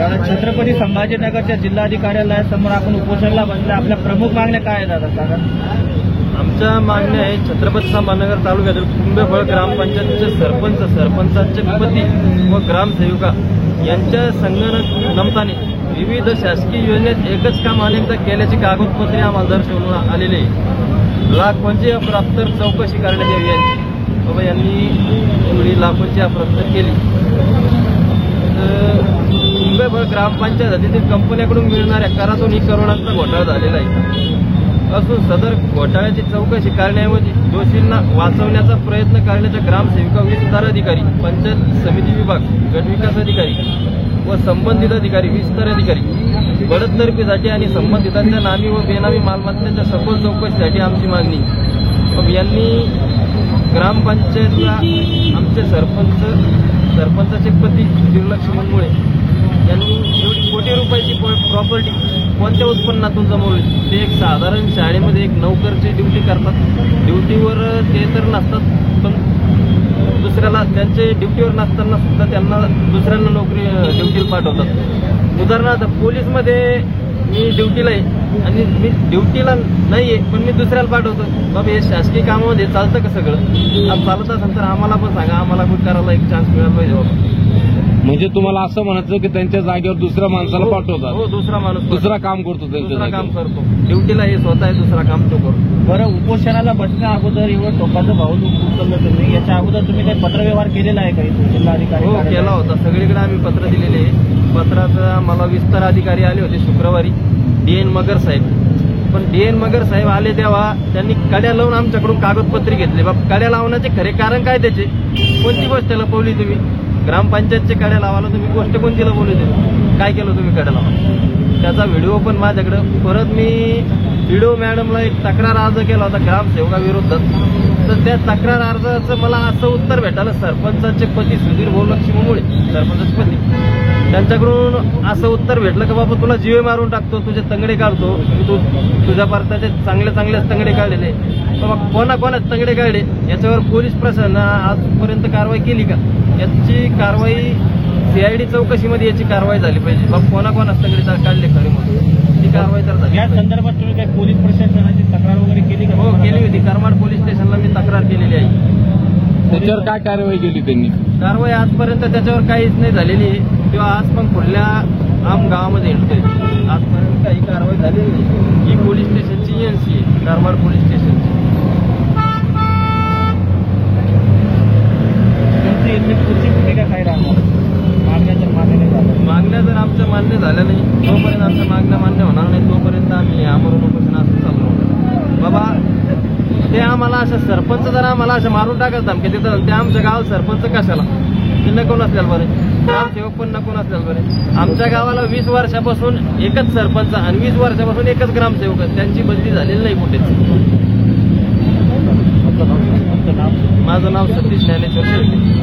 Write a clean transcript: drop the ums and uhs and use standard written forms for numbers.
दादा, छत्रपती संभाजीनगरच्या जिल्हाधिकार्यालयासमोर आपण उपोषणाला बसले, आपल्या प्रमुख मागण्या काय आहेत दादा सांगा? आमच्या मागण्या आहे छत्रपती संभाजीनगर तालुक्यातील कुंभेफळ ग्रामपंचायतीचे सरपंचांचे पती व ग्रामसेविका यांच्या संगणक नमताने विविध शासकीय योजनेत एकच काम अनेकदा केल्याची कागदपत्रे आम्हाला दर्शवून आलेली आहे। लाखोंची अप्राप्तर चौकशी करण्यात यावी यांची। बाबा यांनी एवढी लाखोंची अप्राप्तर केली। कुंभेफळ ग्रामपंचायत हद्दीतील कंपन्याकडून मिळणाऱ्या करातून ही करोडांचा घोटाळा झालेला आहे असून सदर घोटाळ्याची चौकशी करण्याऐवजी दोषींना वाचवण्याचा प्रयत्न करण्याच्या ग्रामसेविका, विस्तार अधिकारी, पंचायत समिती विभाग, गटविकास अधिकारी व संबंधित अधिकारी, विस्तार अधिकारी बडतर्फीसाठी आणि संबंधितांच्या नामी व बेनामी मालमत्तेच्या सखोल चौकशीसाठी आमची मागणी। मग यांनी ग्रामपंचायतला आमचे सरपंचाचे पती दुर्लक्षमुळे यांनी एवढी कोटी रुपयाची प्रॉपर्टी कोणत्या उत्पन्नातून जमवली? ते एक साधारण शाळेमध्ये एक नोकरची ड्युटी करतात, ड्युटीवर ते तर नसतात, पण दुसऱ्याला त्यांचे ड्युटीवर नसताना सुद्धा त्यांना दुसऱ्यांना ड्युटीला पाठवतात। उदाहरणार्थ पोलीसमध्ये मी ड्युटीला आहे आणि मी ड्युटीला नाही आहे पण मी दुसऱ्याला पाठवतो। बाबा हे शासकीय कामामध्ये चालतं का सगळं? आज चालत असेल तर आम्हाला पण सांगा, आम्हाला पण करायला एक चान्स मिळाला पाहिजे बाबा। म्हणजे तुम्हाला असं म्हणायचं की त्यांच्या जागेवर दुसऱ्या माणसाला पाठवतात? हो, दुसरा माणूस दुसरा काम करतो, दुसरा काम करतो, ड्युटीला हे स्वतः दुसरा काम तो करतो। बरं, उपोषणाला बसण्या अगोदर एवढं टोकाचं भाऊ उचललं तुम्ही, याच्या अगोदर तुम्ही काही पत्रव्यवहार केलेला आहे काही जिल्हाधिकारी? हो, केला होता। सगळीकडे आम्ही पत्र दिलेले आहे। पत्राचा मला विस्तार अधिकारी आले होते शुक्रवारी, DN मगर साहेब, पण DN मगर साहेब आले तेव्हा त्यांनी कड्या लावून आमच्याकडून कागदपत्रे घेतले। बाबा कड्या लावण्याचे खरे कारण काय? त्याचे कोणती गोष्ट लपवली तुम्ही? ग्रामपंचायतचे कड्या लावायला तुम्ही गोष्ट कोणती लपवली? तुम्ही काय केलं? तुम्ही कड्या लावा, त्याचा व्हिडिओ पण माझ्याकडे। परत मी व्हिडिओ मॅडमला एक तक्रार अर्ज केला होता ग्रामसेवका विरोधात, तर त्या तक्रार अर्जाचं मला असं उत्तर भेटायला, सरपंचाचे पती सुधीर लक्ष्मीमुळे सरपंचाचे पती त्यांच्याकडून असं उत्तर भेटलं की बाबा तुला जीवे मारून टाकतो, तुझे तंगडे काढतो, तू तुझ्या भारताचे चांगले तंगडे काढलेले। बाबा कोणाच तंगडे काढले याच्यावर पोलीस प्रशासनानं आजपर्यंत कारवाई केली का? याची कारवाई CID चौकशीमध्ये याची कारवाई झाली पाहिजे। बाबा कोणाच तंगडे काढले खरे म्हणून ती कारवाई तर झाली। या संदर्भात तुम्ही काही पोलीस प्रशासनाची तक्रार वगैरे केली का? हो, केली होती। करमाड पोलीस स्टेशनला मी तक्रार केलेली आहे। त्याच्यावर काय कारवाई केली त्यांनी? कारवाई आजपर्यंत त्याच्यावर काहीच नाही झालेली, किंवा आज पण खुल्या आम गावामध्ये हिंडतोय। आजपर्यंत काही कारवाई झालेली नाही। ही पोलीस स्टेशनची NC आहे, करमाड पोलीस स्टेशनची। तुमची भूमिका काय राहणार? मागण्या जर मान्य नाही झाल्या, मागण्या जर आमच्या मान्य झाल्या नाही, तोपर्यंत आमच्या मागण्या मान्य होणार नाही, तोपर्यंत आम्ही आमरण उपोषण असं चालू होतं। बाबा ते आम्हाला असं सरपंच जर आम्हाला असं मारून टाकायचं धमकी देतात, ते आमच्या गावात सरपंच कशाला? ते नको नसल्याला बरे, ग्रामसेवक पण नको नसल्याला बरे। आमच्या गावाला 20 वर्षापासून एकच सरपंच आणि 20 वर्षापासून एकच ग्रामसेवक, त्यांची बदली झालेली नाही कुठेच। माझं नाव सतीश ज्ञानेश्वर शेळके।